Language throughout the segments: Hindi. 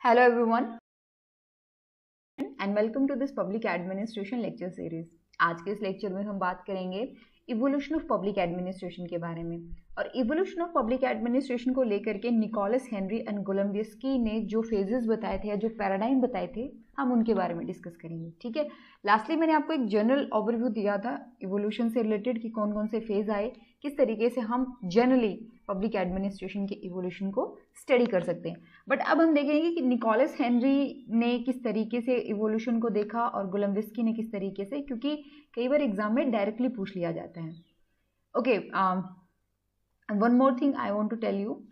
Hello everyone and welcome to this public administration lecture series। आज के इस लेक्चर में हम बात करेंगे इवोल्यूशन ऑफ पब्लिक एडमिनिस्ट्रेशन के बारे में। और इवोल्यूशन ऑफ पब्लिक एडमिनिस्ट्रेशन को लेकर के निकोलस हेनरी एंड गोलम्बियस्की ने जो फेजेस बताए थे या जो पैराडाइम बताए थे, हम उनके बारे में डिस्कस करेंगे। ठीक है, लास्टली मैंने आपको एक जनरल ओवरव्यू दिया था इवोल्यूशन से रिलेटेड कि कौन कौन से फेज आए, किस तरीके से हम जनरली पब्लिक एडमिनिस्ट्रेशन के इवोल्यूशन को स्टडी कर सकते हैं। बट अब हम देखेंगे कि निकोलस हेनरी ने किस तरीके से इवोल्यूशन को देखा और गोलम्बियस्की ने किस तरीके से, क्योंकि कई बार एग्जाम में डायरेक्टली पूछ लिया जाता है। Okay, one more thing I want to tell you,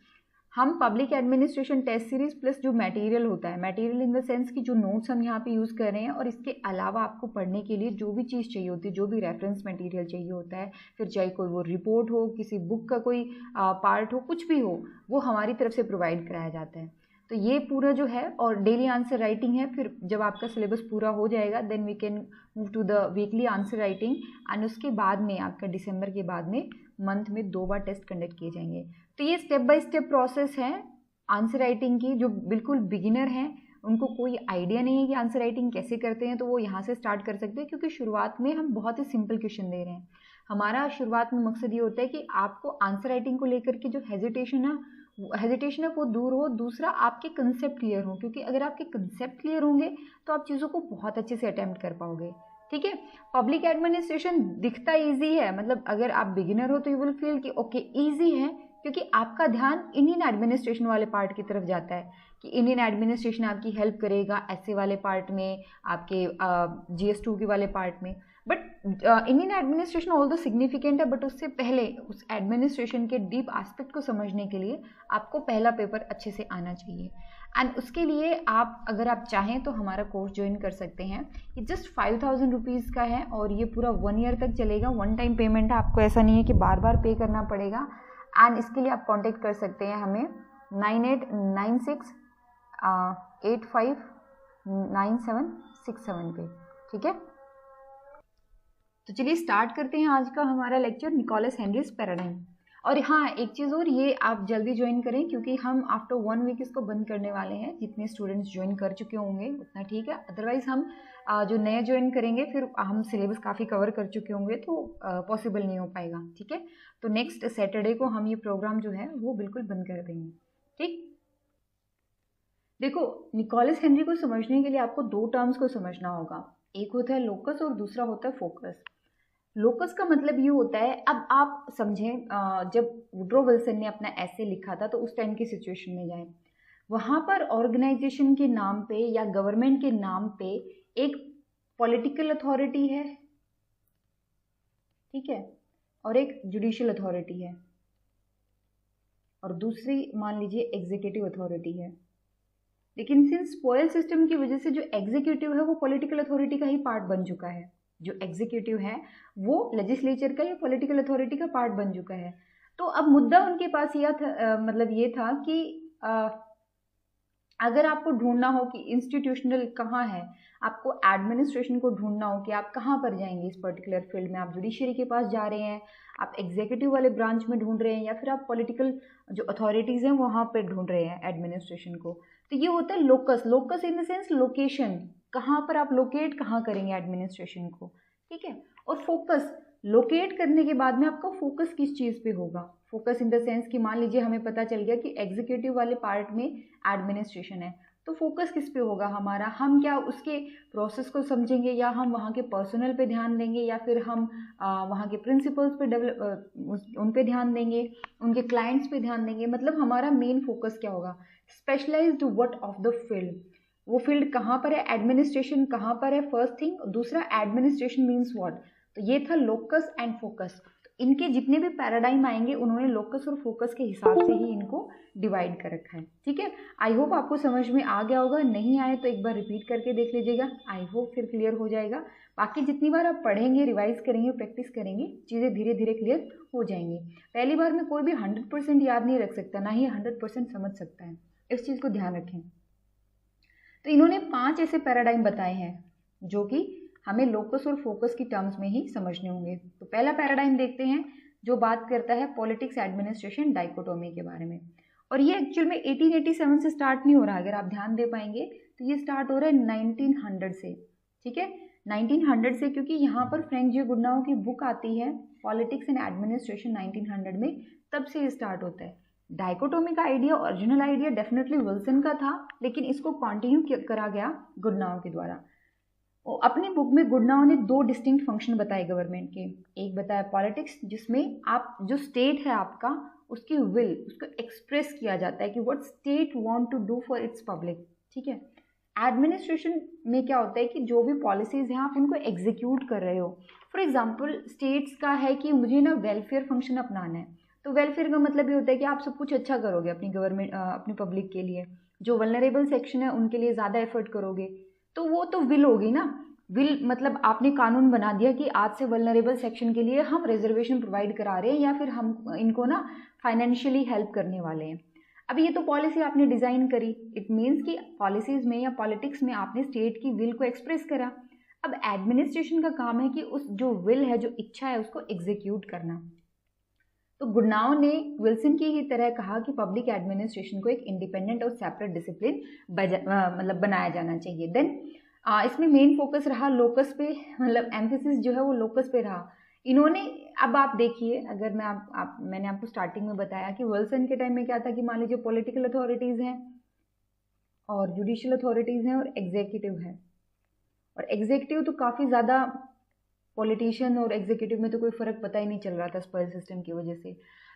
हम public administration test series plus जो मटेरियल होता है, मटेरियल इन द सेंस कि जो नोट्स हम यहाँ पे यूज़ कर रहे हैं और इसके अलावा आपको पढ़ने के लिए जो भी चीज़ चाहिए होती है, जो भी रेफरेंस मटेरियल चाहिए होता है, फिर चाहे कोई वो रिपोर्ट हो, किसी बुक का कोई पार्ट हो, कुछ भी हो, वो हमारी तरफ से प्रोवाइड कराया जाता है। तो ये पूरा जो है, और डेली आंसर राइटिंग है। फिर जब आपका सिलेबस पूरा हो जाएगा then we can move to the weekly answer writing, and उसके बाद में आपका दिसंबर के बाद में मंथ में 2 बार टेस्ट कंडक्ट किए जाएंगे। तो ये स्टेप बाय स्टेप प्रोसेस है आंसर राइटिंग की। जो बिल्कुल बिगिनर हैं, उनको कोई आइडिया नहीं है कि आंसर राइटिंग कैसे करते हैं, तो वो यहाँ से स्टार्ट कर सकते हैं, क्योंकि शुरुआत में हम बहुत ही सिंपल क्वेश्चन दे रहे हैं। हमारा शुरुआत में मकसद ये होता है कि आपको आंसर राइटिंग को लेकर के जो हेजिटेशन है वो दूर हो, दूसरा आपके कंसेप्ट क्लियर हो, क्योंकि अगर आपके कंसेप्ट क्लियर होंगे तो आप चीज़ों को बहुत अच्छे से अटेम्प्ट कर पाओगे। ठीक है, पब्लिक एडमिनिस्ट्रेशन दिखता इजी है, मतलब अगर आप बिगिनर हो तो यू विल फील कि ओके इजी है, क्योंकि आपका ध्यान इंडियन एडमिनिस्ट्रेशन वाले पार्ट की तरफ जाता है कि इंडियन एडमिनिस्ट्रेशन आपकी हेल्प करेगा ऐसे वाले पार्ट में, आपके GS2 के वाले पार्ट में। बट इंडियन एडमिनिस्ट्रेशन ऑल दो सिग्निफिकेंट है, बट उससे पहले उस एडमिनिस्ट्रेशन के डीप एस्पेक्ट को समझने के लिए आपको पहला पेपर अच्छे से आना चाहिए। एंड उसके लिए आप अगर आप चाहें तो हमारा कोर्स ज्वाइन कर सकते हैं। ये जस्ट 5000 रुपीज़ का है और ये पूरा 1 ईयर तक चलेगा। वन टाइम पेमेंट है, आपको ऐसा नहीं है कि बार बार पे करना पड़ेगा। एंड इसके लिए आप कांटेक्ट कर सकते हैं हमें 9896859767 पे। ठीक है, तो चलिए स्टार्ट करते हैं आज का हमारा लेक्चर, निकोलस हेनरीज पैराडाइम। और हाँ, एक चीज़ और, ये आप जल्दी ज्वाइन करें क्योंकि हम आफ्टर 1 वीक इसको बंद करने वाले हैं। जितने स्टूडेंट्स ज्वाइन कर चुके होंगे उतना ठीक है, अदरवाइज हम जो नए ज्वाइन करेंगे फिर हम सिलेबस काफ़ी कवर कर चुके होंगे तो पॉसिबल नहीं हो पाएगा। ठीक है, तो नेक्स्ट सैटरडे को हम ये प्रोग्राम जो है वो बिल्कुल बंद कर देंगे। ठीक, देखो, निकोलस हेनरी को समझने के लिए आपको 2 टर्म्स को समझना होगा। एक होता है लोकस और दूसरा होता है फोकस। लोकस का मतलब ये होता है, अब आप समझें, जब वुड्रो विल्सन ने अपना ऐसे लिखा था तो उस टाइम की सिचुएशन में जाएं, वहाँ पर ऑर्गेनाइजेशन के नाम पे या गवर्नमेंट के नाम पे एक पॉलिटिकल अथॉरिटी है, ठीक है, और एक जुडिशियल अथॉरिटी है, और दूसरी मान लीजिए एग्जीक्यूटिव अथॉरिटी है। लेकिन सिंस स्पॉयल सिस्टम की वजह से जो एग्जीक्यूटिव है वो पॉलिटिकल अथॉरिटी का ही पार्ट बन चुका है। जो एग्जीक्यूटिव है वो लेजिस्लेचर का या पॉलिटिकल अथॉरिटी का पार्ट बन चुका है। तो अब मुद्दा उनके पास यह था, मतलब ये था कि अगर आपको ढूंढना हो कि इंस्टीट्यूशनल कहाँ है, आपको एडमिनिस्ट्रेशन को ढूंढना हो कि आप कहाँ पर जाएंगे इस पर्टिकुलर फील्ड में, आप जुडिशरी के पास जा रहे हैं, आप एग्जीक्यूटिव वाले ब्रांच में ढूंढ रहे हैं, या फिर आप पॉलिटिकल जो अथॉरिटीज़ हैं वहाँ पर ढूंढ रहे हैं एडमिनिस्ट्रेशन को, तो ये होता है locus. Locus in the sense location, कहाँ पर आप लोकेट कहाँ करेंगे एडमिनिस्ट्रेशन को। ठीक है, और फोकस, लोकेट करने के बाद में आपका फोकस किस चीज़ पे होगा। फोकस इन द सेंस कि मान लीजिए हमें पता चल गया कि एग्जीक्यूटिव वाले पार्ट में एडमिनिस्ट्रेशन है, तो फोकस किस पे होगा हमारा, हम क्या उसके प्रोसेस को समझेंगे, या हम वहाँ के पर्सनल पे ध्यान देंगे, या फिर हम वहाँ के प्रिंसिपल्स पे उन पे ध्यान देंगे, उनके क्लाइंट्स पे ध्यान देंगे। मतलब हमारा मेन फोकस क्या होगा, specialised what of the field, वो फील्ड कहाँ पर है, एडमिनिस्ट्रेशन कहाँ पर है, फर्स्ट थिंग। दूसरा, एडमिनिस्ट्रेशन मीन्स व्हाट। तो ये था लोकस एंड फोकस। इनके जितने भी पैराडाइम आएंगे उन्होंने लोकस और फोकस के हिसाब से ही इनको डिवाइड कर रखा है। ठीक है, आई होप आपको समझ में आ गया होगा, नहीं आए तो एक बार रिपीट करके देख लीजिएगा, आई होप फिर क्लियर हो जाएगा। बाकी जितनी बार आप पढ़ेंगे, रिवाइज करेंगे, प्रैक्टिस करेंगे, चीज़ें धीरे धीरे क्लियर हो जाएंगी। पहली बार में कोई भी 100% याद नहीं रख सकता, ना ही 100% समझ सकता है, इस चीज़ को ध्यान रखें। तो इन्होंने 5 ऐसे पैराडाइम बताए हैं जो कि हमें लोकस और फोकस की टर्म्स में ही समझने होंगे। तो पहला पैराडाइम देखते हैं जो बात करता है पॉलिटिक्स एडमिनिस्ट्रेशन डाइकोटोमी के बारे में। और ये एक्चुअल में 1887 से स्टार्ट नहीं हो रहा, अगर आप ध्यान दे पाएंगे तो ये स्टार्ट हो रहा है 1900 से, ठीक है, 1900 से, क्योंकि यहाँ पर फ्रैंक जे गुडनाउ की बुक आती है पॉलिटिक्स एंड एडमिनिस्ट्रेशन 1900 में, तब से ये स्टार्ट होता है। डाइकोटोमी का idea, original idea definitely Wilson का था, लेकिन इसको कंटिन्यू करा गया गुडनाउ के द्वारा। अपनी बुक में गुडनाउ ने 2 डिस्टिंक्ट फंक्शन बताए गवर्नमेंट के। एक बताया पॉलिटिक्स, जिसमें आप जो स्टेट है आपका उसकी विल, उसको एक्सप्रेस किया जाता है कि what state want to do for its public, ठीक है। एडमिनिस्ट्रेशन में क्या होता है कि जो भी पॉलिसीज़ हैं आप उनको एग्जीक्यूट कर रहे हो। फॉर एग्जांपल स्टेट्स का है कि मुझे ना वेलफेयर फंक्शन अपनाना है, तो वेलफेयर का मतलब ये होता है कि आप सब कुछ अच्छा करोगे अपनी गवर्नमेंट, अपनी पब्लिक के लिए, जो वल्नरेबल सेक्शन है उनके लिए ज़्यादा एफर्ट करोगे, तो वो तो विल होगी ना। विल मतलब आपने कानून बना दिया कि आज से वल्नरेबल सेक्शन के लिए हम रिजर्वेशन प्रोवाइड करा रहे हैं या फिर हम इनको ना फाइनेंशियली हेल्प करने वाले हैं। अब ये तो पॉलिसी आपने डिज़ाइन करी, इट मीन्स कि पॉलिसीज़ में या पॉलिटिक्स में आपने स्टेट की विल को एक्सप्रेस करा। अब एडमिनिस्ट्रेशन का काम है कि उस जो विल है, जो इच्छा है, उसको एग्जीक्यूट करना। तो गुडनाउ ने विल्सन की ही तरह कहा कि पब्लिक एडमिनिस्ट्रेशन को एक इंडिपेंडेंट और सेपरेट डिसिप्लिन मतलब बनाया जाना चाहिए। देन इसमें मेन फोकस रहा लोकस पे, मतलब एम्फेसिस जो है वो लोकस पे रहा। इन्होंने, अब आप देखिए, अगर मैंने आपको स्टार्टिंग में बताया कि विल्सन के टाइम में क्या था कि मान लीजिए पॉलिटिकल अथॉरिटीज़ हैं और जुडिशियल अथॉरिटीज़ हैं और एग्जीक्यूटिव है, और एग्जीक्यूटिव तो काफ़ी ज़्यादा, पॉलिटिशियन और एग्जीक्यूटिव में तो कोई फ़र्क पता ही नहीं चल रहा था स्पर सिस्टम की वजह से।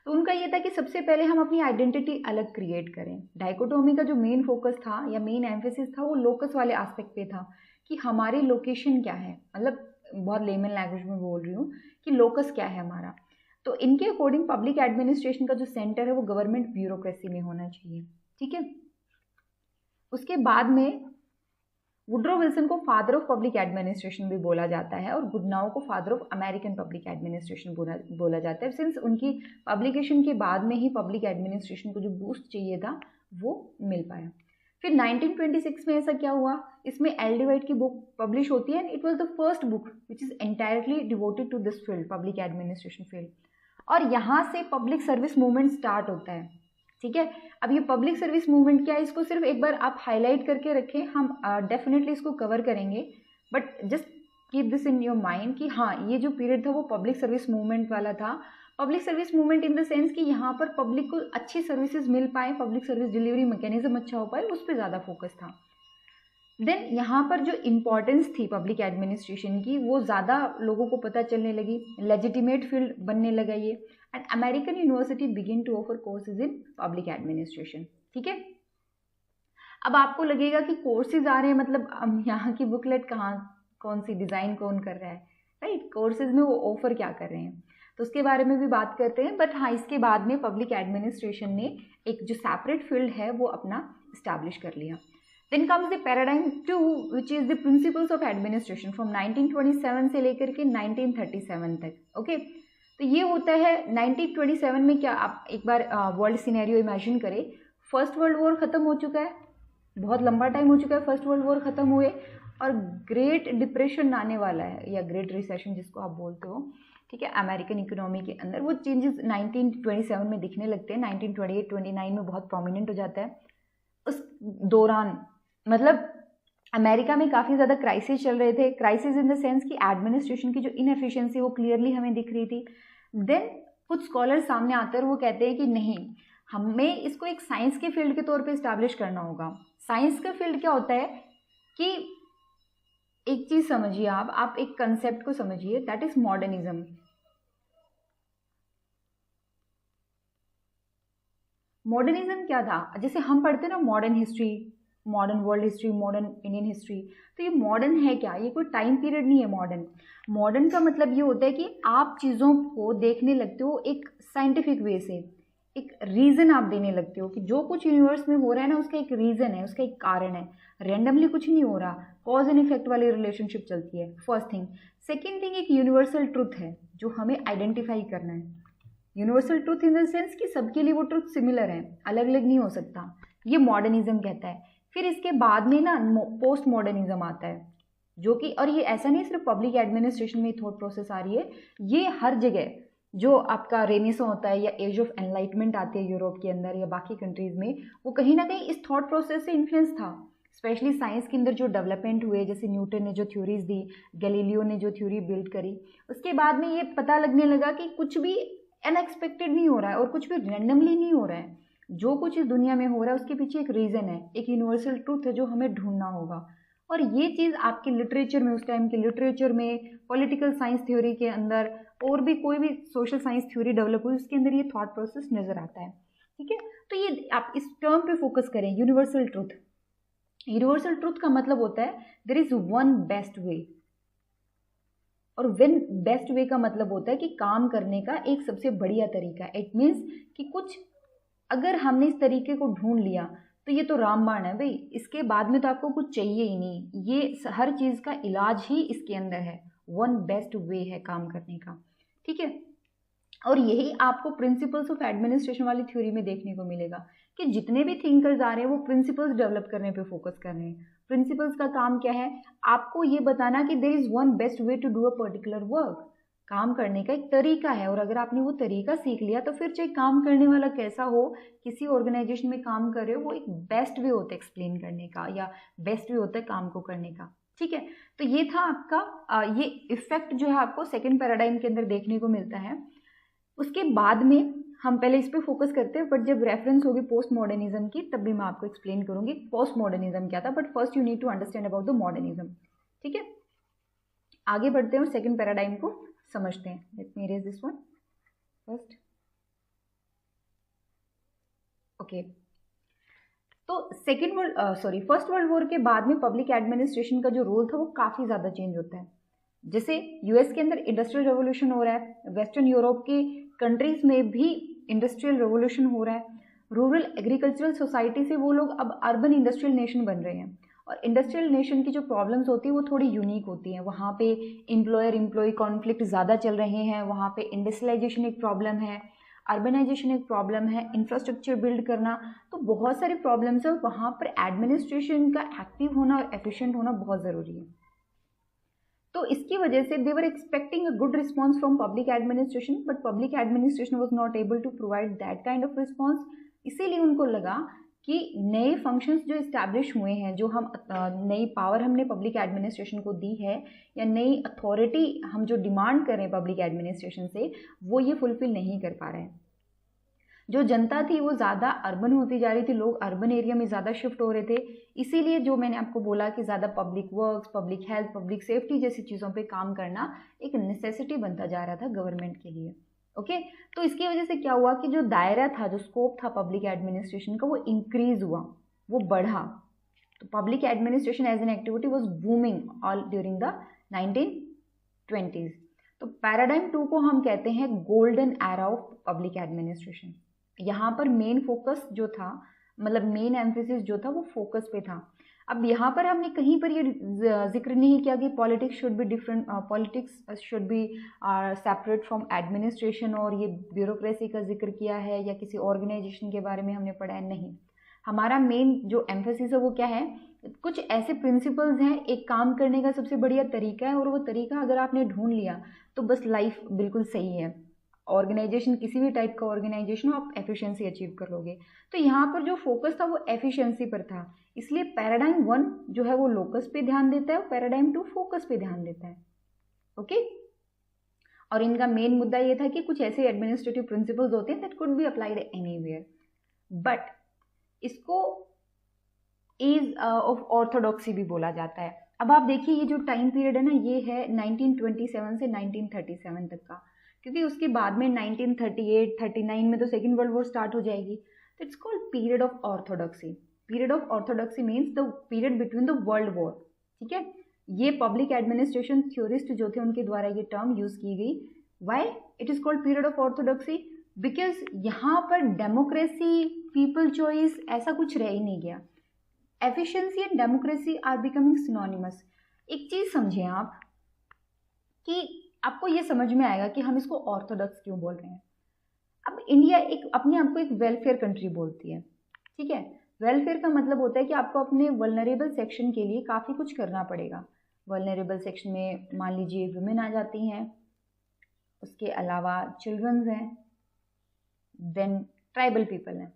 तो उनका ये था कि सबसे पहले हम अपनी आइडेंटिटी अलग क्रिएट करें। डाइकोटोमी का जो मेन फोकस था या मेन एम्फेसिस था वो लोकस वाले एस्पेक्ट पे था कि हमारी लोकेशन क्या है, मतलब बहुत लेमन लैंग्वेज में बोल रही हूँ कि लोकस क्या है हमारा। तो इनके अकॉर्डिंग पब्लिक एडमिनिस्ट्रेशन का जो सेंटर है वो गवर्नमेंट ब्यूरोक्रेसी में होना चाहिए, ठीक है। उसके बाद में वुड्रो विल्सन को फादर ऑफ पब्लिक एडमिनिस्ट्रेशन भी बोला जाता है और गुडनाउ को father of American public administration बोला जाता है, सिंस उनकी पब्लिकेशन के बाद में ही पब्लिक एडमिनिस्ट्रेशन को जो बूस्ट चाहिए था वो मिल पाया। फिर 1926 में ऐसा क्या हुआ, इसमें एल डी वाइट की बुक पब्लिश होती है and it was the first book which is entirely devoted to this field, public administration field. और यहाँ से पब्लिक सर्विस मूवमेंट स्टार्ट होता है, ठीक है। अब ये पब्लिक सर्विस मूवमेंट क्या है, इसको सिर्फ एक बार आप हाईलाइट करके रखें, हम डेफिनेटली इसको कवर करेंगे, but just keep this in your mind कि हाँ ये जो पीरियड था वो पब्लिक सर्विस मूवमेंट वाला था। Public service movement in the sense कि यहाँ पर पब्लिक को अच्छी सर्विसेज मिल पाए, पब्लिक सर्विस डिलीवरी मैकेनिज्म अच्छा हो पाए, उस पर ज़्यादा फोकस था। देन यहाँ पर जो इम्पोर्टेंस थी पब्लिक एडमिनिस्ट्रेशन की वो ज़्यादा लोगों को पता चलने लगी, लेजिटिमेट फील्ड बनने लगा ये, and American university begin to offer courses in public administration, ठीक है। अब आपको लगेगा कि कोर्सेज आ रहे हैं, मतलब यहाँ की बुकलेट कहाँ, कौन सी डिज़ाइन कौन कर रहा है, राइट, कोर्सेज में वो ऑफर क्या कर रहे हैं, तो उसके बारे में भी बात करते हैं। बट हाँ, इसके बाद में पब्लिक एडमिनिस्ट्रेशन ने एक जो सेपरेट फील्ड है वो अपना इस्टेब्लिश कर लिया। Then comes the paradigm 2 which is the principles of administration from 1927 से लेकर के 1937 तक, ओके। तो ये होता है 1927 में क्या, आप एक बार वर्ल्ड सिनेरियो इमेजिन करें, फर्स्ट वर्ल्ड वॉर ख़त्म हो चुका है, बहुत लंबा टाइम हो चुका है फर्स्ट वर्ल्ड वॉर ख़त्म हुए, और ग्रेट डिप्रेशन आने वाला है या ग्रेट रिसेशन जिसको आप बोलते हो, ठीक है। अमेरिकन इकोनॉमी के अंदर वो चेंजेस 1927 में दिखने लगते हैं, 1928-29 में बहुत प्रोमिनेंट हो जाता है। उस दौरान मतलब अमेरिका में काफ़ी ज़्यादा क्राइसिस चल रहे थे, क्राइसिस इन द सेंस कि एडमिनिस्ट्रेशन की जो इनएफिशिएंसी वो क्लियरली हमें दिख रही थी। देन कुछ स्कॉलर सामने आते हैं और वो कहते हैं कि नहीं, हमें इसको एक साइंस के फील्ड के तौर पे इस्टेब्लिश करना होगा। साइंस का फील्ड क्या होता है कि एक चीज़ समझिए, आप एक कंसेप्ट को समझिए, दैट इज मॉडर्निज्म। मॉडर्निज्म क्या था, जैसे हम पढ़ते हैं ना modern history, modern world history, modern Indian history, तो ये मॉडर्न है क्या, ये कोई टाइम पीरियड नहीं है। मॉडर्न का मतलब ये होता है कि आप चीज़ों को देखने लगते हो एक साइंटिफिक वे से, एक रीज़न आप देने लगते हो कि जो कुछ यूनिवर्स में हो रहा है ना उसका एक रीज़न है, उसका एक कारण है, रेंडमली कुछ नहीं हो रहा, कॉज एंड इफेक्ट वाली रिलेशनशिप चलती है, फर्स्ट थिंग। सेकेंड थिंग, एक यूनिवर्सल ट्रुथ है जो हमें आइडेंटिफाई करना है। Universal truth in the sense कि सबके लिए वो ट्रुथ सिमिलर है, अलग अलग नहीं हो सकता, ये मॉडर्निज्म कहता है। फिर इसके बाद में ना पोस्ट मॉडर्निज्म आता है, जो कि, और ये ऐसा नहीं सिर्फ पब्लिक एडमिनिस्ट्रेशन में थॉट प्रोसेस आ रही है, ये हर जगह जो आपका रेनेसां होता है या एज ऑफ एनलाइटमेंट आती है यूरोप के अंदर या बाकी कंट्रीज़ में, वो कहीं ना कहीं इस थॉट प्रोसेस से इन्फ्लुएंस था। स्पेशली साइंस के अंदर जो डेवलपमेंट हुए, जैसे न्यूटन ने जो थ्योरीज दी, गैलीलियो ने जो थ्योरी बिल्ड करी, उसके बाद में ये पता लगने लगा कि कुछ भी अनएक्सपेक्टेड नहीं हो रहा है और कुछ भी रैंडमली नहीं हो रहा है। जो कुछ इस दुनिया में हो रहा है उसके पीछे एक रीज़न है, एक यूनिवर्सल ट्रूथ है जो हमें ढूंढना होगा। और ये चीज़ आपके लिटरेचर में, उस टाइम के लिटरेचर में, पॉलिटिकल साइंस थ्योरी के अंदर और भी कोई भी सोशल साइंस थ्योरी डेवलप हुई, उसके अंदर ये थॉट प्रोसेस नज़र आता है। ठीक है, तो ये आप इस टर्म पे फोकस करें, यूनिवर्सल ट्रूथ। यूनिवर्सल ट्रूथ का मतलब होता है there is one best way, और वेन बेस्ट वे का मतलब होता है कि काम करने का एक सबसे बढ़िया तरीका। इट मीन्स कि कुछ अगर हमने इस तरीके को ढूंढ लिया तो ये तो रामबाण है भाई, इसके बाद में तो आपको कुछ चाहिए ही नहीं, ये हर चीज़ का इलाज ही इसके अंदर है, वन बेस्ट वे है काम करने का। ठीक है, और यही आपको प्रिंसिपल्स ऑफ एडमिनिस्ट्रेशन वाली थ्योरी में देखने को मिलेगा कि जितने भी थिंकर्स आ रहे हैं वो प्रिंसिपल्स डेवलप करने पे फोकस कर रहे हैं। प्रिंसिपल्स का काम क्या है, आपको ये बताना कि there is one best way to do a particular work. काम करने का एक तरीका है, और अगर आपने वो तरीका सीख लिया तो फिर चाहे काम करने वाला कैसा हो, किसी ऑर्गेनाइजेशन में काम कर रहे हो, वो एक बेस्ट वे होता है एक्सप्लेन करने का या बेस्ट वे होता है काम को करने का। ठीक है, तो ये था आपका ये इफेक्ट जो है आपको सेकेंड पैराडाइम के अंदर देखने को मिलता है। उसके बाद में हम पहले इस पर फोकस करते हैं, बट जब रेफरेंस होगी पोस्ट मॉडर्निज्म की तब भी मैं आपको एक्सप्लेन करूंगी पोस्ट मॉडर्निज्म क्या था, but first you need to understand about the modernism. ठीक है, आगे बढ़ते हैं और सेकेंड पैराडाइम को समझते हैं। Let me erase this one first. Okay, तो फर्स्ट वर्ल्ड वॉर के बाद में पब्लिक एडमिनिस्ट्रेशन का जो रोल था वो काफ़ी ज़्यादा चेंज होता है। जैसे यूएस के अंदर इंडस्ट्रियल रेवोल्यूशन हो रहा है, वेस्टर्न यूरोप के कंट्रीज में भी इंडस्ट्रियल रेवोल्यूशन हो रहा है। रूरल एग्रीकल्चरल सोसाइटी से वो लोग अब अर्बन इंडस्ट्रियल नेशन बन रहे हैं, और इंडस्ट्रियल नेशन की जो प्रॉब्लम्स होती है वो थोड़ी यूनिक होती हैं। वहाँ पे एम्प्लॉयर एम्प्लॉय कॉन्फ्लिक्ट ज़्यादा चल रहे हैं, वहाँ पे इंडस्ट्रियलाइजेशन एक प्रॉब्लम है, अर्बनाइजेशन एक प्रॉब्लम है, इंफ्रास्ट्रक्चर बिल्ड करना, तो बहुत सारे प्रॉब्लम्स है। वहाँ पर एडमिनिस्ट्रेशन का एक्टिव होना और एफिशिएंट होना बहुत ज़रूरी है। तो इसकी वजह से they were expecting a good response from public administration, but public administration was not able to provide that kind of response. इसीलिए उनको लगा कि नए फंक्शंस जो इस्टेब्लिश हुए हैं, जो हम नई पावर हमने पब्लिक एडमिनिस्ट्रेशन को दी है, या नई अथॉरिटी हम जो डिमांड कर रहे हैं पब्लिक एडमिनिस्ट्रेशन से, वो ये फुलफिल नहीं कर पा रहे हैं। जो जनता थी वो ज़्यादा अर्बन होती जा रही थी, लोग अर्बन एरिया में ज़्यादा शिफ्ट हो रहे थे। इसीलिए जो मैंने आपको बोला कि ज़्यादा public works, public health, public safety जैसी चीज़ों पे काम करना एक नेसेसिटी बनता जा रहा था गवर्नमेंट के लिए। ओके, तो इसकी वजह से क्या हुआ कि जो दायरा था, जो स्कोप था पब्लिक एडमिनिस्ट्रेशन का, वो इंक्रीज हुआ, वो बढ़ा। तो public administration as an activity was booming all during the 1920s। तो पैराडाइम 2 को हम कहते हैं golden era of public administration. यहाँ पर मेन फोकस जो था, मतलब मेन एम्फेसिस जो था वो फोकस पे था। अब यहाँ पर हमने कहीं पर ये जिक्र नहीं किया कि politics should be different, politics should be separate from administration, और ये ब्यूरोक्रेसी का जिक्र किया है या किसी ऑर्गेनाइजेशन के बारे में हमने पढ़ा है, नहीं। हमारा मेन जो एम्फेसिस है वो क्या है, कुछ ऐसे प्रिंसिपल्स हैं, एक काम करने का सबसे बढ़िया तरीका है, और वो तरीका अगर आपने ढूंढ लिया तो बस लाइफ बिल्कुल सही है। ऑर्गेनाइजेशन, किसी भी टाइप का ऑर्गेनाइजेशन हो, आप एफिशिएंसी अचीव कर लोगे। तो यहाँ पर जो फोकस था वो एफिशिएंसी पर था, इसलिए पैराडाइम 1 जो है वो लोकस पे ध्यान देता है, और पैराडाइम 2 फोकस पे ध्यान देता है। ओके, और इनका मेन मुद्दा ये था कि कुछ ऐसे एडमिनिस्ट्रेटिव प्रिंसिपल्स होते हैं that could be applied anywhere, but इसको एज ऑफ ऑर्थोडॉक्सी भी बोला जाता है। अब आप देखिए ये जो टाइम पीरियड है ना, ये है 1927 से 1937 तक का, क्योंकि उसके बाद में 1938-39 में तो सेकेंड वर्ल्ड वॉर स्टार्ट हो जाएगी। तो it's called period of orthodoxy. Period of orthodoxy means the period between the world war. ठीक है, ये पब्लिक एडमिनिस्ट्रेशन थ्योरिस्ट जो थे उनके द्वारा ये टर्म यूज की गई। Why it is called period of orthodoxy? Because यहाँ पर डेमोक्रेसी, पीपल चॉइस ऐसा कुछ रह ही नहीं गया। Efficiency and democracy are becoming synonymous. एक चीज समझें आप कि आपको ये समझ में आएगा कि हम इसको ऑर्थोडॉक्स क्यों बोल रहे हैं। अब इंडिया एक अपने आप को एक वेलफेयर कंट्री बोलती है। ठीक है, वेलफेयर का मतलब होता है कि आपको अपने वल्नरेबल सेक्शन के लिए काफ़ी कुछ करना पड़ेगा। वल्नरेबल सेक्शन में मान लीजिए वुमेन आ जाती हैं, उसके अलावा चिल्ड्रंस हैं, देन ट्राइबल पीपल हैं।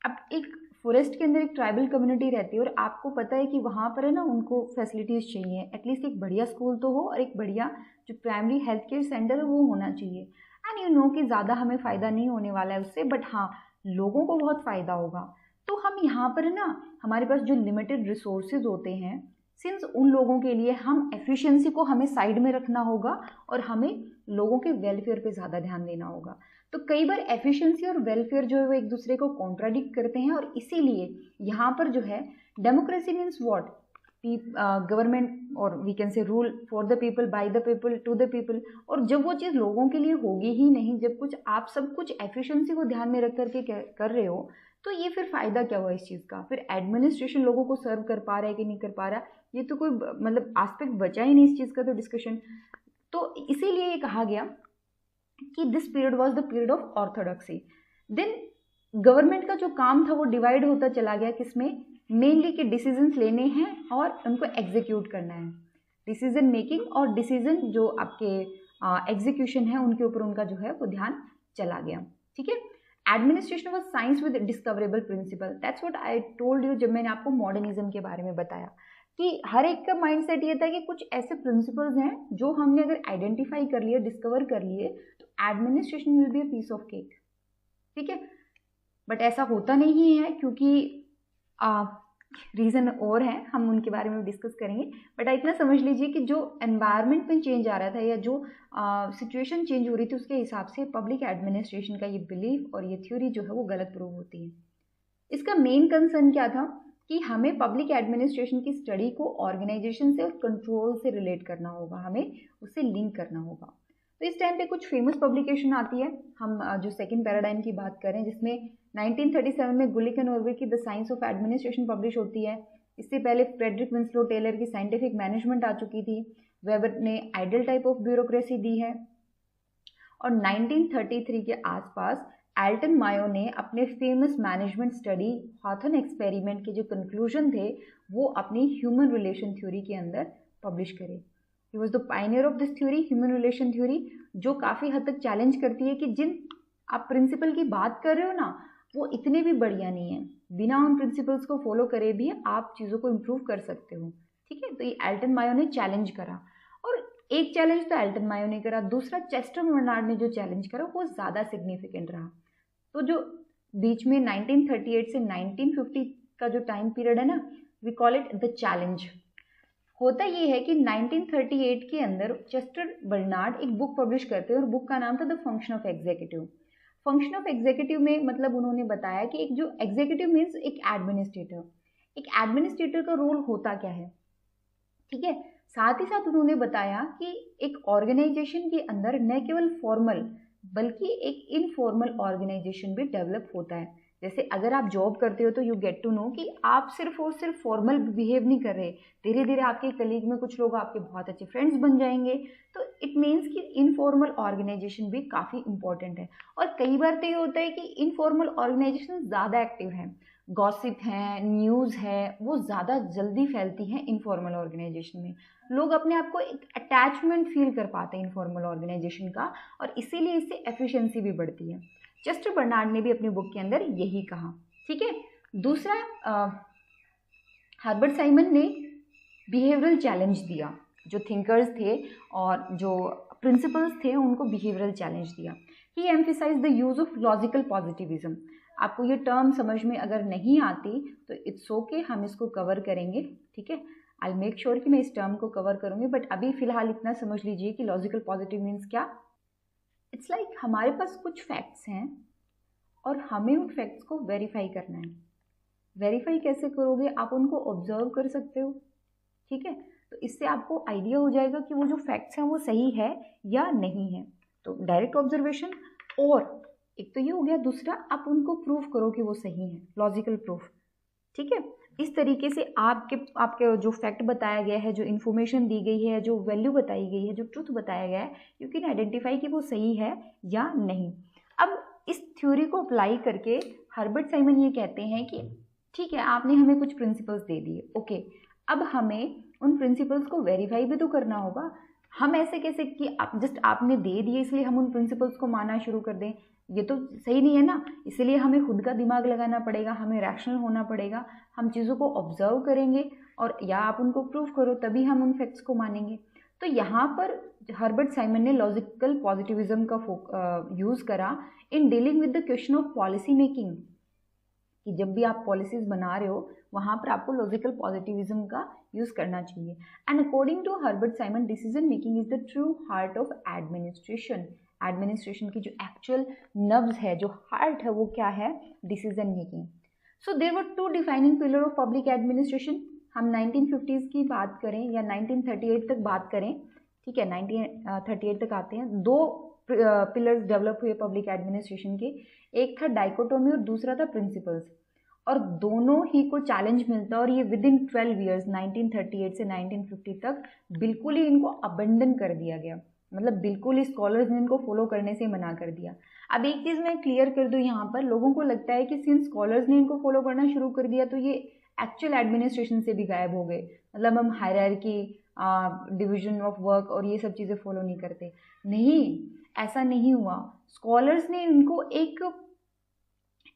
अब एक फॉरेस्ट के अंदर एक ट्राइबल कम्युनिटी रहती है और आपको पता है कि वहाँ पर है ना उनको फैसिलिटीज़ चाहिए, एटलीस्ट एक बढ़िया स्कूल तो हो और एक बढ़िया जो प्राइमरी हेल्थ केयर सेंटर है वो होना चाहिए। एंड यू नो कि ज़्यादा हमें फ़ायदा नहीं होने वाला है उससे, बट हाँ लोगों को बहुत फ़ायदा होगा। तो हम यहाँ पर है ना, हमारे पास जो लिमिटेड रिसोर्सेज होते हैं, सिंस उन लोगों के लिए हम एफिशिएंसी को हमें साइड में रखना होगा और हमें लोगों के वेलफेयर पे ज़्यादा ध्यान देना होगा। तो कई बार एफिशिएंसी और वेलफेयर जो है वो एक दूसरे को कॉन्ट्राडिक्ट करते हैं, और इसीलिए यहाँ पर जो है डेमोक्रेसी मीन्स व्हाट, गवर्नमेंट और we can say rule for the people, by the people, to the people. और जब वो चीज़ लोगों के लिए होगी ही नहीं, जब कुछ आप सब कुछ एफिशिएंसी को ध्यान में रख करके कर रहे हो, तो ये फिर फ़ायदा क्या हुआ इस चीज़ का? फिर एडमिनिस्ट्रेशन लोगों को सर्व कर पा रहा है कि नहीं कर पा रहा, ये तो कोई मतलब आस्पेक्ट बचा ही नहीं इस चीज़ का तो डिस्कशन। तो इसीलिए ये कहा गया कि this period was the period of orthodoxy. Then government का जो काम था वो डिवाइड होता चला गया किसमें, मेनली कि डिसीजंस लेने हैं और उनको एग्जीक्यूट करना है। डिसीजन मेकिंग और डिसीजन जो आपके एग्जीक्यूशन है उनके ऊपर उनका जो है वो ध्यान चला गया। ठीक है, administration was science with discoverable principle. That's what I told you जब मैंने आपको मॉडर्निज्म के बारे में बताया कि हर एक का माइंडसेट ये था कि कुछ ऐसे प्रिंसिपल्स हैं जो हमने अगर आइडेंटिफाई कर लिए, डिस्कवर कर लिए, तो administration will be a piece of cake. ठीक है, बट ऐसा होता नहीं है क्योंकि रीज़न और हैं, हम उनके बारे में डिस्कस करेंगे। बट इतना समझ लीजिए कि जो एनवायरनमेंट में चेंज आ रहा था या जो सिचुएशन चेंज हो रही थी उसके हिसाब से पब्लिक एडमिनिस्ट्रेशन का ये बिलीफ और ये थ्योरी जो है वो गलत प्रूव होती है। इसका मेन कंसर्न क्या था कि हमें पब्लिक एडमिनिस्ट्रेशन की स्टडी को ऑर्गेनाइजेशन से और कंट्रोल से रिलेट करना होगा, हमें उससे लिंक करना होगा। तो इस टाइम पे कुछ फेमस पब्लिकेशन आती है, हम जो सेकंड पैराडाइम की बात करें, जिसमें 1937 में गुलिक एंड ऑर्विक की the science of administration publish होती है। इससे पहले फ्रेडरिक विंस्लो टेलर की साइंटिफिक मैनेजमेंट आ चुकी थी। वेबर ने आइडियल टाइप ऑफ ब्यूरोक्रेसी दी है। और 1933 के आसपास एल्टन मायो ने अपने फेमस मैनेजमेंट स्टडी हॉथन एक्सपेरिमेंट के जो कंक्लूजन थे वो अपनी ह्यूमन रिलेशन थ्योरी के अंदर पब्लिश करे। He was the Pioneer of this theory, human relation theory, जो काफ़ी हद तक चैलेंज करती है कि जिन आप प्रिंसिपल की बात कर रहे हो ना वो इतने भी बढ़िया नहीं है, बिना उन प्रिंसिपल्स को फॉलो करे भी आप चीज़ों को इम्प्रूव कर सकते हो। ठीक है, तो ये एल्टन मायो ने चैलेंज करा, और एक चैलेंज तो एल्टन मायो ने करा, दूसरा चेस्टर बर्नार्ड ने जो चैलेंज करा वो ज़्यादा सिग्निफिकेंट रहा। तो जो बीच में 1938 से 1950 का जो टाइम पीरियड है ना, we call it the challenge. होता ये है कि 1938 के अंदर चेस्टर बर्नार्ड एक बुक पब्लिश करते हैं और बुक का नाम था the function of executive. Function of executive में मतलब उन्होंने बताया कि एक जो एग्जीक्यूटिव मीन्स एक एडमिनिस्ट्रेटर का रोल होता क्या है। ठीक है, साथ ही साथ उन्होंने बताया कि एक ऑर्गेनाइजेशन के अंदर न केवल फॉर्मल बल्कि एक इनफॉर्मल ऑर्गेनाइजेशन भी डेवलप होता है। जैसे अगर आप जॉब करते हो तो यू गेट टू नो कि आप सिर्फ और सिर्फ फॉर्मल बिहेव नहीं कर रहे, धीरे धीरे आपके कलीग में कुछ लोग आपके बहुत अच्छे फ्रेंड्स बन जाएंगे। तो इट मीन्स कि इनफॉर्मल ऑर्गेनाइजेशन भी काफ़ी इंपॉर्टेंट है। और कई बार तो ये होता है कि इनफॉर्मल ऑर्गेनाइजेशन ज़्यादा एक्टिव हैं, गॉसिप है, न्यूज़ है, वो ज़्यादा जल्दी फैलती हैं इनफॉर्मल ऑर्गेनाइजेशन में। लोग अपने आप को एक अटैचमेंट फील कर पाते हैं इनफॉर्मल ऑर्गेनाइजेशन का, और इसीलिए इससे एफिशिएंसी भी बढ़ती है। चेस्टर बर्नार्ड ने भी अपनी बुक के अंदर यही कहा। ठीक है, दूसरा हर्बर्ट साइमन ने बिहेवियरल चैलेंज दिया, जो थिंकर्स थे और जो प्रिंसिपल्स थे उनको बिहेवियरल चैलेंज दिया। He emphasise the use of logical positivism. आपको ये टर्म समझ में अगर नहीं आती तो इट्स ओके, हम इसको कवर करेंगे। ठीक है, आई मेक श्योर कि मैं इस टर्म को कवर करूँगी, बट अभी फ़िलहाल इतना समझ लीजिए कि लॉजिकल पॉजिटिव मीन्स क्या। इट्स लाइक हमारे पास कुछ फैक्ट्स हैं और हमें उन फैक्ट्स को वेरीफाई करना है। वेरीफाई कैसे करोगे, आप उनको ऑब्जर्व कर सकते हो। ठीक है, तो इससे आपको आइडिया हो जाएगा कि वो जो फैक्ट्स हैं वो सही है या नहीं है। तो डायरेक्ट ऑब्जर्वेशन, और एक तो ये हो गया, दूसरा आप उनको प्रूफ करो कि वो सही है, लॉजिकल प्रूफ। ठीक है, इस तरीके से आपके जो फैक्ट बताया गया है, जो इन्फॉर्मेशन दी गई है, जो वैल्यू बताई गई है, जो ट्रुथ बताया गया है, यू कैन आइडेंटिफाई कि वो सही है या नहीं। अब इस थ्योरी को अप्लाई करके हर्बर्ट साइमन ये कहते हैं कि ठीक है, आपने हमें कुछ प्रिंसिपल्स दे दिए, ओके, अब हमें उन प्रिंसिपल्स को वेरीफाई भी तो करना होगा। हम ऐसे कैसे कि आप जस्ट आपने दे दिए इसलिए हम उन प्रिंसिपल्स को मानना शुरू कर दें, ये तो सही नहीं है ना। इसलिए हमें खुद का दिमाग लगाना पड़ेगा, हमें रैशनल होना पड़ेगा, हम चीज़ों को ऑब्जर्व करेंगे और या आप उनको प्रूव करो तभी हम उन फैक्ट्स को मानेंगे। तो यहाँ पर हर्बर्ट साइमन ने लॉजिकल पॉजिटिविज्म का यूज़ करा in dealing with the question of policy making, कि जब भी आप पॉलिसीज बना रहे हो वहाँ पर आपको लॉजिकल पॉजिटिविज्म का यूज़ करना चाहिए। And according to Herbert Simon, decision making is the true heart of administration. Administration की जो एक्चुअल नब्ज है, जो हार्ट है, वो क्या है? Decision making. So there were two defining pillar of public administration. हम 1950s की बात करें या 1938 तक बात करें, ठीक है, 1938 तक आते हैं, दो पिलर्स डेवलप हुए पब्लिक एडमिनिस्ट्रेशन के। एक था डाइकोटोमी और दूसरा था प्रिंसिपल्स, और दोनों ही को चैलेंज मिलता है और ये विद इन 12 ईयर्स 1938 से 1950 तक बिल्कुल ही इनको अबंडन कर दिया गया, मतलब बिल्कुल ही स्कॉलर्स ने इनको फॉलो करने से मना कर दिया। अब एक चीज़ मैं क्लियर कर दूं, यहाँ पर लोगों को लगता है कि सिंस स्कॉलर्स ने इनको फॉलो करना शुरू कर दिया तो ये एक्चुअल एडमिनिस्ट्रेशन से भी गायब हो गए, मतलब हम हायरार्की, डिवीजन ऑफ वर्क और ये सब चीज़ें फॉलो नहीं करते। नहीं, ऐसा नहीं हुआ। स्कॉलर्स ने इनको एक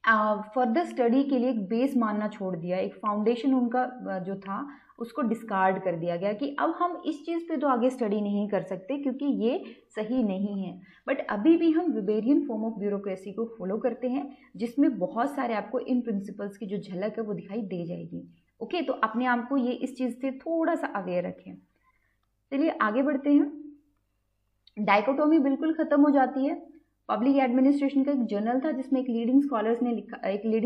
फर्दर स्टडी के लिए एक बेस मानना छोड़ दिया, एक फाउंडेशन उनका जो था उसको डिस्कार्ड कर दिया गया कि अब हम इस चीज़ पे तो आगे स्टडी नहीं कर सकते क्योंकि ये सही नहीं है। बट अभी भी हम वेबेरियन फॉर्म ऑफ ब्यूरोक्रेसी को फॉलो करते हैं जिसमें बहुत सारे आपको इन प्रिंसिपल्स की जो झलक है वो दिखाई दे जाएगी। ओके, तो अपने आप को ये इस चीज़ से थोड़ा सा अवेयर रखें। चलिए आगे बढ़ते हैं। डाइकोटोमी बिल्कुल ख़त्म हो जाती है। पब्लिक एडमिनिस्ट्रेशन का एक जर्नल था जिसमें एक लीडिंग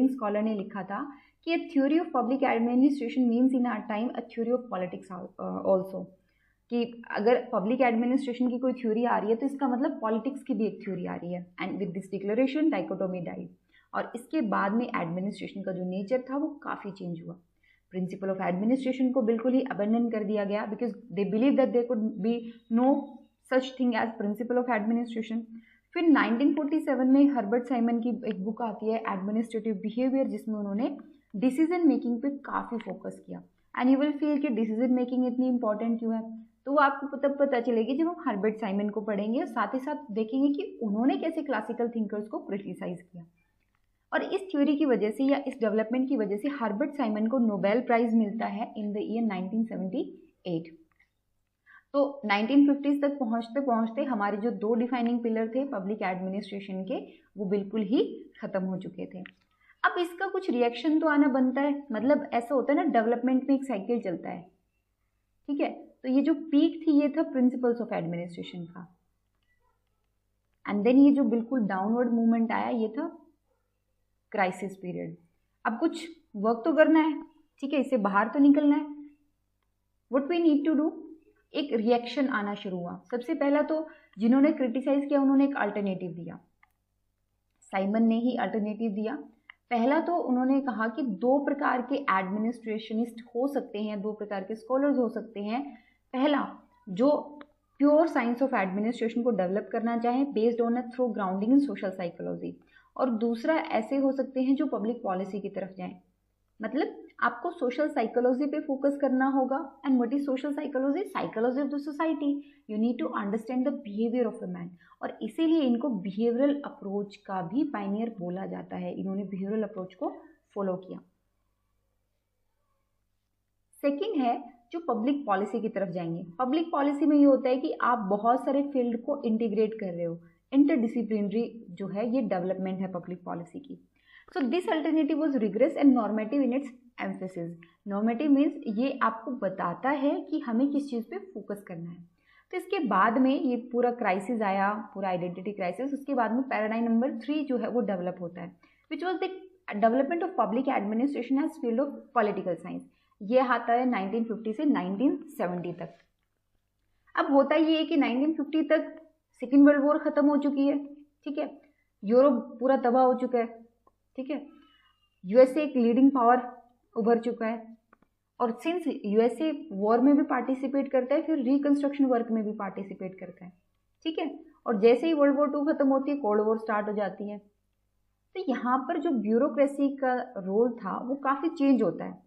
स्कॉलर ने लिखा था कि theory of public administration means in our time a theory of politics also, कि अगर पब्लिक एडमिनिस्ट्रेशन की कोई थ्योरी आ रही है तो इसका मतलब पॉलिटिक्स की भी एक थ्योरी आ रही है। And with this declaration dichotomy died, और इसके बाद में एडमिनिस्ट्रेशन का जो नेचर था वो काफ़ी चेंज हुआ। प्रिंसिपल ऑफ एडमिनिस्ट्रेशन को बिल्कुल ही अबंडन कर दिया गया because they believe that there could be no such thing as principle of administration. फिर 1947 में हर्बर्ट साइमन की एक बुक आती है एडमिनिस्ट्रेटिव बिहेवियर, जिसमें उन्होंने डिसीजन मेकिंग पे काफ़ी फोकस किया। एंड यू विल फील कि डिसीजन मेकिंग इतनी इंपॉर्टेंट क्यों है, तो वो आपको तब पता चलेगी जब हम हर्बर्ट साइमन को पढ़ेंगे और साथ ही साथ देखेंगे कि उन्होंने कैसे क्लासिकल थिंकर्स को क्रिटिसाइज किया। और इस थ्योरी की वजह से या इस डेवलपमेंट की वजह से हर्बर्ट साइमन को नोबेल प्राइज मिलता है इन द ईयर 1978। तो 1950s तक पहुंचते पहुंचते हमारे जो दो डिफाइनिंग पिलर थे पब्लिक एडमिनिस्ट्रेशन के वो बिल्कुल ही खत्म हो चुके थे। अब इसका कुछ रिएक्शन तो आना बनता है, मतलब ऐसा होता है ना, डेवलपमेंट में एक साइकिल चलता है, ठीक है। तो ये जो पीक थी ये था प्रिंसिपल्स ऑफ एडमिनिस्ट्रेशन का, एंड देन ये जो बिल्कुल डाउनवर्ड मूवमेंट आया ये था क्राइसिस पीरियड। अब कुछ वर्क तो करना है, ठीक है, इससे बाहर तो निकलना है। What we need to do, एक रिएक्शन आना शुरू हुआ। सबसे पहला तो जिन्होंने क्रिटिसाइज किया उन्होंने एक अल्टरनेटिव दिया, साइमन ने ही अल्टरनेटिव दिया। पहला तो उन्होंने कहा कि दो प्रकार के एडमिनिस्ट्रेशनिस्ट हो सकते हैं, दो प्रकार के स्कॉलर्स हो सकते हैं। पहला जो प्योर साइंस ऑफ एडमिनिस्ट्रेशन को डेवलप करना चाहें based on a through grounding in social psychology, और दूसरा ऐसे हो सकते हैं जो पब्लिक पॉलिसी की तरफ जाएं। मतलब आपको सोशल साइकोलॉजी पे फोकस करना होगा। And what is social psychology? Psychology of the society. You need to understand the behaviour of a man, और इसीलिए इनको बिहेवियरल अप्रोच का भी पायनियर बोला जाता है। इन्होंने बिहेवियरल अप्रोच को फॉलो किया। सेकेंड है जो पब्लिक पॉलिसी की तरफ जाएंगे। पब्लिक पॉलिसी में ये होता है कि आप बहुत सारे फील्ड को इंटीग्रेट कर रहे हो, इंटरडिसिप्लिनरी जो है ये डेवलपमेंट है पब्लिक पॉलिसी की। So this alternative was regress and normative in its emphasis. Normative means ये आपको बताता है कि हमें किस चीज़ पे फोकस करना है। तो इसके बाद में ये पूरा क्राइसिस आया, पूरा आइडेंटिटी क्राइसिस। उसके बाद में पैराडाइम नंबर 3 जो है वो डेवलप होता है, which was the development of public administration as field of political science. ये आता है 1950 से 1970 तक। अब होता ये है कि 1950 तक सेकेंड वर्ल्ड वॉर खत्म हो चुकी है, ठीक है, यूरोप पूरा तबाह हो चुका है, ठीक है, यूएसए एक लीडिंग पावर उभर चुका है, और सिंस यूएसए वॉर में भी पार्टिसिपेट करता है फिर रिकंस्ट्रक्शन वर्क में भी पार्टिसिपेट करता है, ठीक है। और जैसे ही वर्ल्ड वॉर 2 खत्म होती है कोल्ड वॉर स्टार्ट हो जाती है। तो यहाँ पर जो ब्यूरोक्रेसी का रोल था वो काफ़ी चेंज होता है।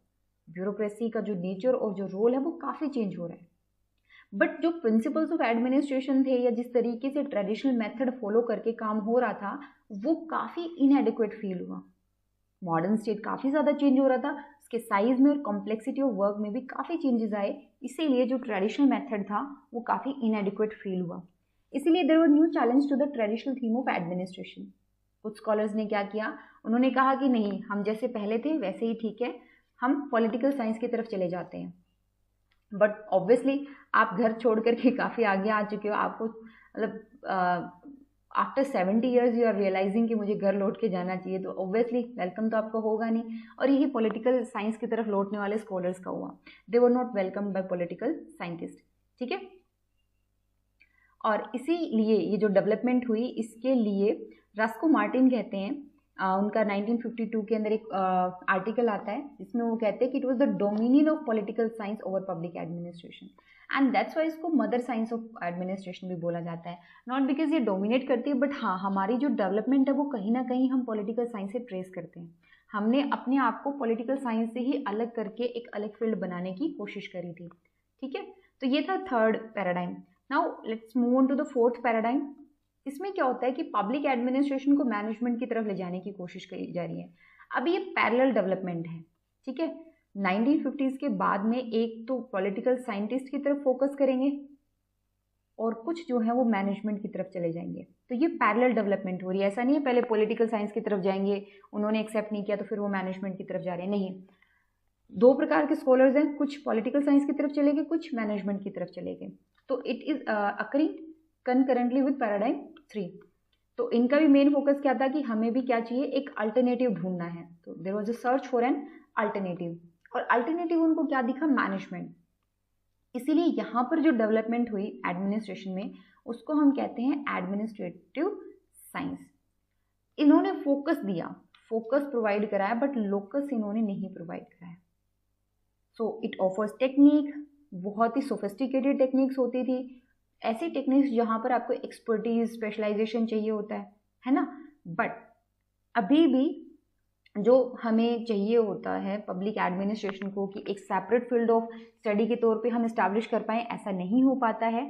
ब्यूरोक्रेसी का जो नेचर और जो रोल है वो काफ़ी चेंज हो रहा है। बट जो प्रिंसिपल्स ऑफ एडमिनिस्ट्रेशन थे या जिस तरीके से ट्रेडिशनल मेथड फॉलो करके काम हो रहा था वो काफ़ी इनएडिक्वेट फील हुआ। मॉडर्न स्टेट काफ़ी ज़्यादा चेंज हो रहा था, उसके साइज में और कॉम्प्लेक्सिटी ऑफ वर्क में भी काफ़ी चेंजेस आए, इसीलिए जो ट्रेडिशनल मेथड था वो काफ़ी इनएडिक्वेट फील हुआ। इसीलिए there were new challenge to the traditional theme of administration. कुछ स्कॉलर्स ने क्या किया, उन्होंने कहा कि नहीं, हम जैसे पहले थे वैसे ही ठीक है, हम पॉलिटिकल साइंस की तरफ चले जाते हैं। बट ऑब्वियसली आप घर छोड़ करके काफ़ी आगे आ चुके हो, आपको मतलब after 70 years you are realising कि मुझे घर लौट के जाना चाहिए, तो ऑब्वियसली वेलकम तो आपको होगा नहीं। और यही पॉलिटिकल साइंस की तरफ लौटने वाले स्कॉलर्स का हुआ, they were not welcome by political scientist, ठीक है। और इसीलिए ये जो डेवलपमेंट हुई, इसके लिए रास्को मार्टिन कहते हैं, उनका 1952 के अंदर एक आर्टिकल आता है जिसमें वो कहते हैं कि it was the dominion of political science over public administration, and that's why इसको मदर साइंस ऑफ एडमिनिस्ट्रेशन भी बोला जाता है। नॉट बिकॉज ये डोमिनेट करती है, बट हाँ, हमारी जो डेवलपमेंट है वो कहीं ना कहीं हम पॉलिटिकल साइंस से ट्रेस करते हैं। हमने अपने आप को पॉलिटिकल साइंस से ही अलग करके एक अलग फील्ड बनाने की कोशिश करी थी, ठीक है। तो ये था third paradigm. Now let's move on to the fourth paradigm. इसमें क्या होता है कि पब्लिक एडमिनिस्ट्रेशन को मैनेजमेंट की तरफ ले जाने की कोशिश करी जा रही है। अब ये पैरेलल डेवलपमेंट है, ठीक है। 1950s के बाद में एक तो पॉलिटिकल साइंटिस्ट की तरफ फोकस करेंगे और कुछ जो है वो मैनेजमेंट की तरफ चले जाएंगे। तो ये पैरेलल डेवलपमेंट हो रही है, ऐसा नहीं है पहले पॉलिटिकल साइंस की तरफ जाएंगे, उन्होंने एक्सेप्ट नहीं किया तो फिर वो मैनेजमेंट की तरफ जा रहे हैं, नहीं। दो प्रकार के स्कॉलर्स हैं, कुछ पॉलिटिकल साइंस की तरफ चले गए, कुछ मैनेजमेंट की तरफ चले गए। तो it is occurring concurrently with paradigm 3। तो इनका भी मेन फोकस क्या था कि हमें भी क्या चाहिए, एक अल्टरनेटिव ढूंढना है। तो there was a search for an alternative, और अल्टरनेटिव उनको क्या दिखा, मैनेजमेंट। इसीलिए यहाँ पर जो डेवलपमेंट हुई एडमिनिस्ट्रेशन में उसको हम कहते हैं एडमिनिस्ट्रेटिव साइंस। इन्होंने फोकस दिया, फोकस प्रोवाइड कराया, बट लोकस इन्होंने नहीं प्रोवाइड कराया। सो इट ऑफर्स टेक्निक, बहुत ही सोफिस्टिकेटेड टेक्निक्स होती थी, ऐसी टेक्निक्स जहाँ पर आपको एक्सपर्टीज, स्पेशलाइजेशन चाहिए होता है ना। बट अभी भी जो हमें चाहिए होता है पब्लिक एडमिनिस्ट्रेशन को कि एक सेपरेट फील्ड ऑफ स्टडी के तौर पे हम इस्टेब्लिश कर पाएँ, ऐसा नहीं हो पाता है।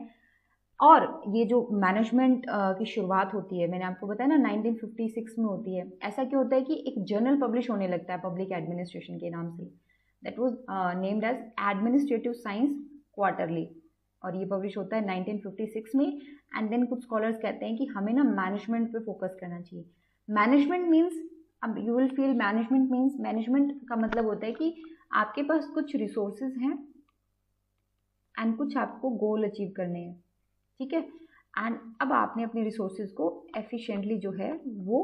और ये जो मैनेजमेंट की शुरुआत होती है, मैंने आपको बताया ना 1956 में होती है। ऐसा क्यों होता है कि एक जर्नल पब्लिश होने लगता है पब्लिक एडमिनिस्ट्रेशन के नाम से, that was named as Administrative Science Quarterly, और ये पब्लिश होता है 1956 में। एंड देन कुछ स्कॉलर्स कहते हैं कि हमें ना मैनेजमेंट पे फोकस करना चाहिए। मैनेजमेंट मीन्स, अब you will feel management means, management का मतलब होता है कि आपके पास कुछ रिसोर्सेज हैं एंड कुछ आपको गोल अचीव करने हैं, ठीक है। एंड अब आपने अपने रिसोर्सेज को एफिशिएंटली जो है वो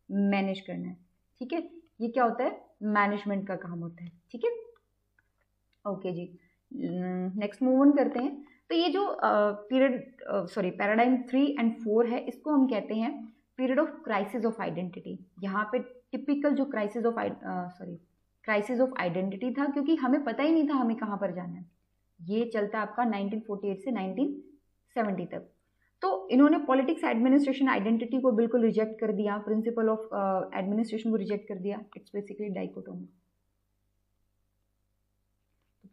मैनेज करना है, ठीक है। ये क्या होता है, मैनेजमेंट का काम होता है, ठीक है। ओके जी, नेक्स्ट मूव ऑन करते हैं। तो ये जो पैराडाइम 3 एंड 4 है, इसको हम कहते हैं period of crisis of identity. यहाँ पे टिपिकल जो क्राइसिस ऑफ आइडेंटिटी था, क्योंकि हमें पता ही नहीं था हमें कहाँ पर जाना है। ये चलता आपका 1948 से 1970 तक। तो इन्होंने पॉलिटिक्स, एडमिनिस्ट्रेशन, आइडेंटिटी को बिल्कुल रिजेक्ट कर दिया, प्रिंसिपल ऑफ एडमिनिस्ट्रेशन को रिजेक्ट कर दिया। It's basically dichotomy.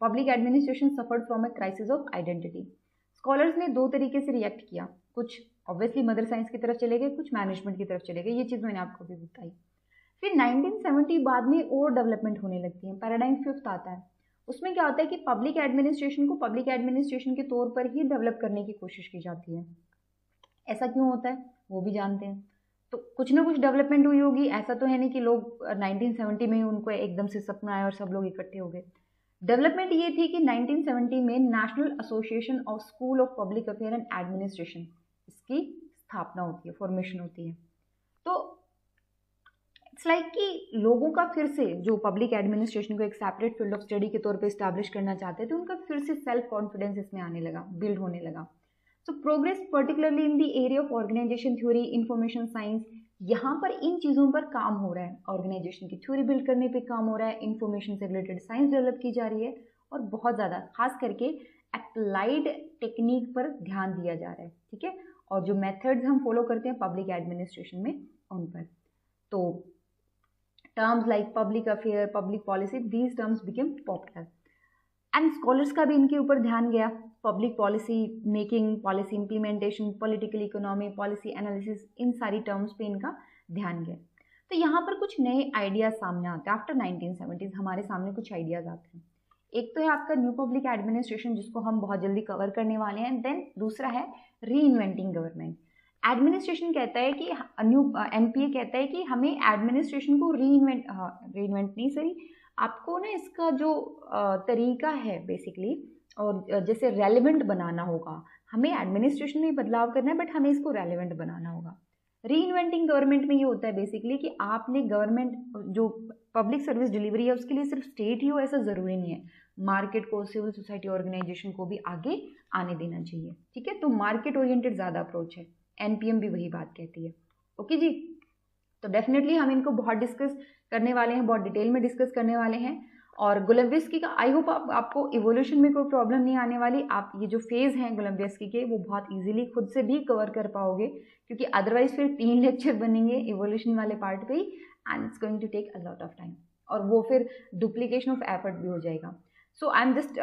Public administration suffered from a crisis of identity. Scholars ने दो तरीके से रिएक्ट किया, कुछ ऑब्वियसली मदर साइंस की तरफ चले गए, कुछ मैनेजमेंट की तरफ चले गए। ये चीज़ मैंने आपको भी बताई। फिर 1970 बाद में और डेवलपमेंट होने लगती है। पैराडाइम 5 आता है, उसमें क्या होता है कि पब्लिक एडमिनिस्ट्रेशन को पब्लिक एडमिनिस्ट्रेशन के तौर पर ही डेवलप करने की कोशिश की जाती है। ऐसा क्यों होता है वो भी जानते हैं। तो कुछ ना कुछ डेवलपमेंट हुई होगी, ऐसा तो है नहीं कि लोग 1970 में उनको एकदम से सपना आया और सब लोग इकट्ठे हो गए। डेवलपमेंट ये थी कि 1970 में national association of school of public affair and administration, इसकी स्थापना होती है, फॉर्मेशन होती है। तो इट्स लाइक कि लोगों का फिर से, जो पब्लिक एडमिनिस्ट्रेशन को एक सेपरेट फील्ड ऑफ स्टडी के तौर पे इस्टेब्लिश करना चाहते थे, उनका फिर से सेल्फ कॉन्फिडेंस इसमें आने लगा, बिल्ड होने लगा। So progress particularly in the area of organisation theory, information science, यहाँ पर इन चीज़ों पर काम हो रहा है। ऑर्गेनाइजेशन की थ्योरी बिल्ड करने पे काम हो रहा है, इंफॉर्मेशन से रिलेटेड साइंस डेवलप की जा रही है, और बहुत ज़्यादा खास करके अप्लाइड टेक्निक पर ध्यान दिया जा रहा है, ठीक है। और जो मेथड्स हम फॉलो करते हैं पब्लिक एडमिनिस्ट्रेशन में, उन पर। तो terms like public affair, public policy, these terms became popular. And scholars का भी इनके ऊपर ध्यान गया। Public policy making, policy implementation, political economy, policy analysis, इन सारी टर्म्स पे इनका ध्यान गया। तो यहाँ पर कुछ नए आइडियाज सामने आते हैं। आफ्टर 1970s हमारे सामने कुछ आइडियाज आते हैं। एक तो है आपका न्यू पब्लिक एडमिनिस्ट्रेशन, जिसको हम बहुत जल्दी कवर करने वाले हैं। देन दूसरा है री इन्वेंटिंग गवर्नमेंट। एडमिनिस्ट्रेशन कहता है कि न्यू एनपीए कहता है कि हमें एडमिनिस्ट्रेशन को रीइन्वेंट नहीं, सॉरी, आपको ना इसका जो तरीका है बेसिकली, और जैसे रेलेवेंट बनाना होगा। हमें एडमिनिस्ट्रेशन में बदलाव करना है, बट हमें इसको रेलेवेंट बनाना होगा। री इन्वेंटिंग गवर्नमेंट में ये होता है बेसिकली कि आपने गवर्नमेंट जो पब्लिक सर्विस डिलीवरी है उसके लिए सिर्फ स्टेट ही हो ऐसा ज़रूरी नहीं है। मार्केट को, सिविल सोसाइटी ऑर्गेनाइजेशन को भी आगे आने देना चाहिए। ठीक है, तो मार्केट ओरिएंटेड ज़्यादा अप्रोच है। एनपीएम भी वही बात कहती है। ओके जी, तो डेफिनेटली हम इनको बहुत डिस्कस करने वाले हैं, बहुत डिटेल में डिस्कस करने वाले हैं। और गोलम्बियस्की का आई होप आपको इवोल्यूशन में कोई प्रॉब्लम नहीं आने वाली। आप ये जो फेज़ हैं गोलम्बियस्की के वो बहुत इजीली खुद से भी कवर कर पाओगे, क्योंकि अदरवाइज फिर 3 लेक्चर बनेंगे इवोल्यूशन वाले पार्ट पे ही, and it's going to take a lot of time, और वो फिर डुप्लीकेशन ऑफ एफर्ट भी हो जाएगा। सो आई एम जस्ट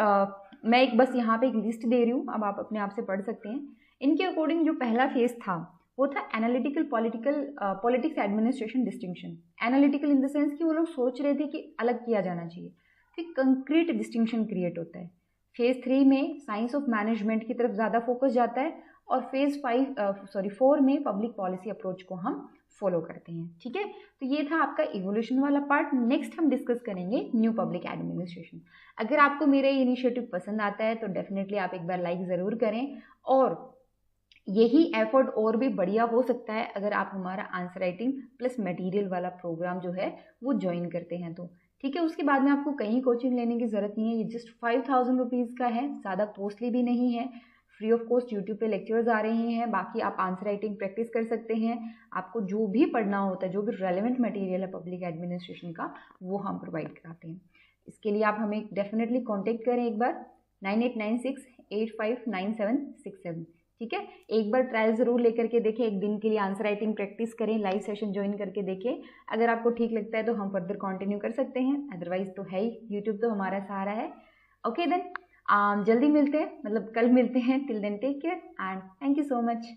मैं एक बस यहाँ पे एक लिस्ट दे रही हूँ, अब आप अपने आप से पढ़ सकते हैं। इनके अकॉर्डिंग जो पहला फेज था वो था analytical politics administration distinction. Analytical in the sense कि वो लोग सोच रहे थे कि अलग किया जाना चाहिए, फिर कंक्रीट डिस्टिंक्शन क्रिएट होता है। फेज 3 में साइंस ऑफ मैनेजमेंट की तरफ ज़्यादा फोकस जाता है, और फेज 4 में पब्लिक पॉलिसी अप्रोच को हम फॉलो करते हैं। ठीक है, तो ये था आपका इवोल्यूशन वाला पार्ट। नेक्स्ट हम डिस्कस करेंगे न्यू पब्लिक एडमिनिस्ट्रेशन। अगर आपको मेरा ये इनिशिएटिव पसंद आता है तो डेफिनेटली आप एक बार लाइक ज़रूर करें, और यही एफर्ट और भी बढ़िया हो सकता है अगर आप हमारा आंसर राइटिंग प्लस मटेरियल वाला प्रोग्राम जो है वो ज्वाइन करते हैं तो। ठीक है, उसके बाद में आपको कहीं कोचिंग लेने की ज़रूरत नहीं है। ये जस्ट 5000 रुपीज़ का है, ज़्यादा कॉस्टली भी नहीं है। फ्री ऑफ कॉस्ट यूट्यूब पे लेक्चर्स आ रहे हैं। बाकी आप आंसर राइटिंग प्रैक्टिस कर सकते हैं। आपको जो भी पढ़ना होता है, जो भी रेलेवेंट मटेरियल है पब्लिक एडमिनिस्ट्रेशन का, वो हम प्रोवाइड कराते हैं। इसके लिए आप हमें डेफिनेटली कॉन्टेक्ट करें एक बार 9896859767। ठीक है, एक बार ट्रायल ज़रूर लेकर के देखें, एक दिन के लिए आंसर राइटिंग प्रैक्टिस करें, लाइव सेशन ज्वाइन करके देखें। अगर आपको ठीक लगता है तो हम फर्दर कंटिन्यू कर सकते हैं, अदरवाइज तो है ही, यूट्यूब तो हमारा सहारा है। ओके देन, जल्दी मिलते हैं, मतलब कल मिलते हैं। Till then take care and thank you so much.